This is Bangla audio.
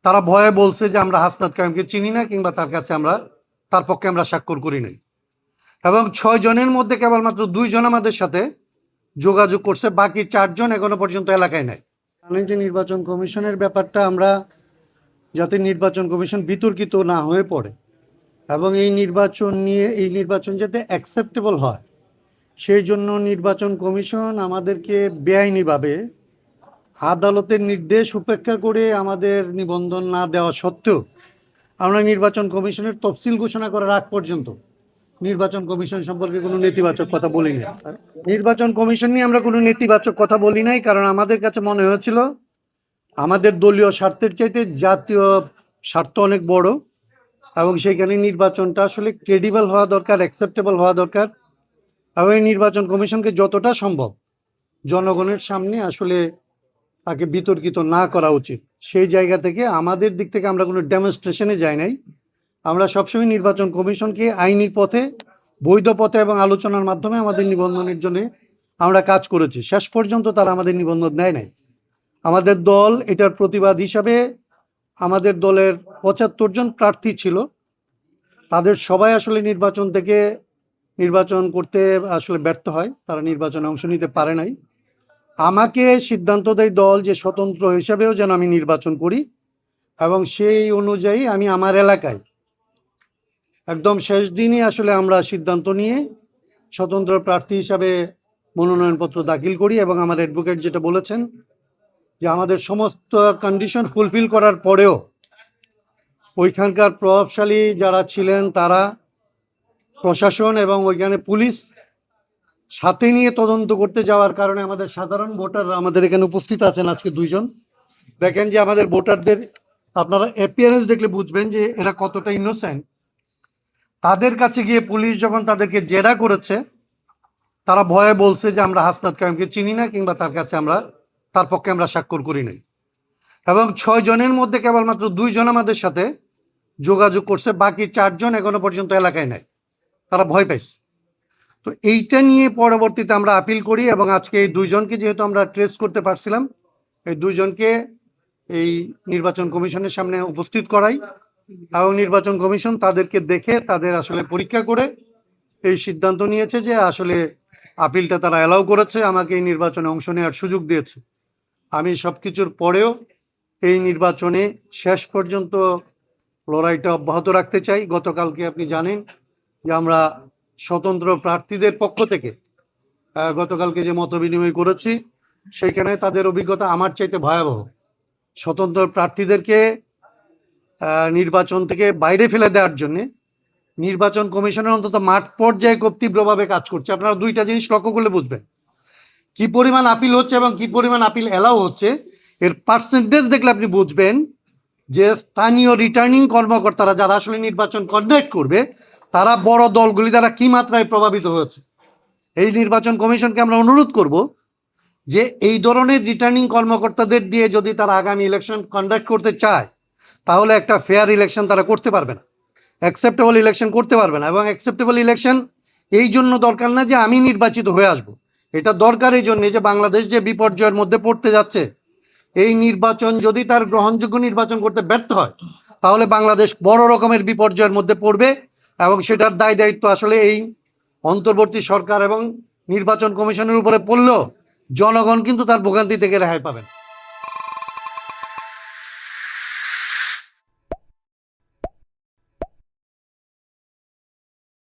তারা ভয়ে বলছে যে আমরা হাসনাত কায়েমকে চিনি না, কিংবা তার কাছে আমরা তার পক্ষে আমরা স্বাক্ষর করি নাই। এবং 6 জনের মধ্যে কেবলমাত্র 2 জন আমাদের সাথে যোগাযোগ করছে, বাকি 4 জন এখনো পর্যন্ত এলাকায় নাই। জানেন যে নির্বাচন কমিশনের ব্যাপারটা আমরা যাতে নির্বাচন কমিশন বিতর্কিত না হয়ে পড়ে এবং এই নির্বাচন যাতে অ্যাকসেপ্টেবল হয়, সেই জন্য নির্বাচন কমিশন আমাদেরকে বেআইনিভাবে আদালতের নির্দেশ উপেক্ষা করে আমাদের নিবন্ধন না দেওয়া সত্ত্বেও আমরা নির্বাচন কমিশনের তফসিল ঘোষণা করার আগ পর্যন্ত নির্বাচন কমিশন সম্পর্কে কোনো নেতিবাচক কথা বলি নাই। নির্বাচন কমিশন নিয়ে আমরা কোনো নেতিবাচক কথা বলি নাই, কারণ আমাদের কাছে মনে হয়েছিল আমাদের দলীয় স্বার্থের চাইতে জাতীয় স্বার্থ অনেক বড়, এবং সেইখানে নির্বাচনটা আসলে ক্রেডিবল হওয়া দরকার, অ্যাকসেপ্টেবল হওয়া দরকার, এবং এই নির্বাচন কমিশনকে যতটা সম্ভব জনগণের সামনে আসলে তাকে বিতর্কিত না করা উচিত। সেই জায়গা থেকে আমাদের দিক থেকে আমরা কোনো ডেমনস্ট্রেশনে যাই নাই। আমরা সবসময় নির্বাচন কমিশনকে আইনি পথে, বৈধ পথে এবং আলোচনার মাধ্যমে আমাদের নিবন্ধনের জন্য আমরা কাজ করেছি। শেষ পর্যন্ত তারা আমাদের নিবন্ধন দেয় নাই। আমাদের দল এটার প্রতিবাদ হিসাবে আমাদের দলের 75 জন প্রার্থী ছিল, তাদের সবাই আসলে নির্বাচন করতে আসলে ব্যর্থ হয়, তারা নির্বাচনে অংশ নিতে পারে নাই। আমাকে সিদ্ধান্ত দেয় দল যে স্বতন্ত্র হিসাবেও যেন আমি নির্বাচন করি, এবং সেই অনুযায়ী আমি আমার এলাকায় একদম শেষ দিনই আসলে আমরা সিদ্ধান্ত নিয়ে স্বতন্ত্র প্রার্থী হিসাবে মনোনয়নপত্র দাখিল করি। এবং আমার অ্যাডভোকেট যেটা বলেছেন যে আমাদের সমস্ত কন্ডিশন ফুলফিল করার পরেও ওইখানকার প্রভাবশালী যারা ছিলেন তারা, প্রশাসন এবং ওইখানে পুলিশ সাথে নিয়ে তদন্ত করতে যাওয়ার কারণে আমাদের সাধারণ ভোটাররা, আমাদের এখানে উপস্থিত আছেন আজকে 2 জন, দেখেন যে আমাদের ভোটারদের আপনারা অ্যাপিয়ারেন্স দেখলে বুঝবেন যে এরা কতটা ইনোসেন্ট। তাদের কাছে গিয়ে পুলিশ যখন তাদেরকে জেরা করেছে, তারা ভয়ে বলছে যে আমরা হাসনাত কায়েমকে চিনি না, কিংবা তার পক্ষে আমরা স্বাক্ষর করি নাই। এবং 6 জনের মধ্যে কেবলমাত্র 2 জন আমাদের সাথে যোগাযোগ করছে, বাকি 4 জন এখনো পর্যন্ত এলাকায় নাই, তারা ভয় পাইছে। তো এইটা নিয়ে পরবর্তীতে আমরা আপিল করি, এবং আজকে এই 2 জনকে যেহেতু আমরা ট্রেস করতে পারছিলাম, এই 2 জনকে এই নির্বাচন কমিশনের সামনে উপস্থিত করাই, এবং নির্বাচন কমিশন তাদেরকে দেখে তাদের আসলে পরীক্ষা করে এই সিদ্ধান্ত নিয়েছে যে আসলে আপিলটা তারা অ্যালাউ করেছে, আমাকে এই নির্বাচনে অংশ নেওয়ার সুযোগ দিয়েছে। আমি সব কিছুর পরেও এই নির্বাচনে শেষ পর্যন্ত লড়াইটা অব্যাহত রাখতে চাই। গতকালকে আপনি জানেন যে আমরা স্বতন্ত্র প্রার্থীদের পক্ষ থেকে গতকালকে যে মত বিনিময় করেছি, সেইখানে তাদের অভিজ্ঞতা আমার চাইতে ভয়াবহ। স্বতন্ত্র প্রার্থীদেরকে নির্বাচন থেকে বাইরে ফেলে দেওয়ার জন্যে নির্বাচন কমিশনের অন্তত মাঠ পর্যায়ে খুব তীব্রভাবে কাজ করছে। আপনারা 2টা জিনিস লক্ষ্য করলে বুঝবেন, কি পরিমাণ আপিল হচ্ছে এবং কি পরিমাণ আপিল এলাও হচ্ছে। এর পার্সেন্টেজ দেখলে আপনি বুঝবেন যে স্থানীয় রিটার্নিং কর্মকর্তারা যারা আসলে নির্বাচন কন্ডাক্ট করবে, তারা বড় দলগুলি দ্বারা কি মাত্রায় প্রভাবিত হয়েছে। এই নির্বাচন কমিশনকে আমরা অনুরোধ করব যে এই ধরনের রিটার্নিং কর্মকর্তাদের দিয়ে যদি তারা আগামী ইলেকশন কন্ডাক্ট করতে চায়, তাহলে একটা ফেয়ার ইলেকশন তারা করতে পারবে না, অ্যাকসেপ্টেবল ইলেকশন করতে পারবে না। এবং অ্যাকসেপ্টেবল ইলেকশন এই জন্য দরকার না যে আমি নির্বাচিত হয়ে আসব, এটা দরকার এই জন্যে যে বাংলাদেশ যে বিপর্যয়ের মধ্যে পড়তে যাচ্ছে, এই নির্বাচন যদি তার গ্রহণযোগ্য নির্বাচন করতে ব্যর্থ হয়, তাহলে বাংলাদেশ বড় রকমের বিপর্যয়ের মধ্যে পড়বে, এবং সেটার দায় দায়িত্ব আসলে এই অন্তর্বর্তী সরকার এবং নির্বাচন কমিশনের উপরে পড়লেও জনগণ কিন্তু তার ভোগান্তি থেকে রেহাই পাবেন।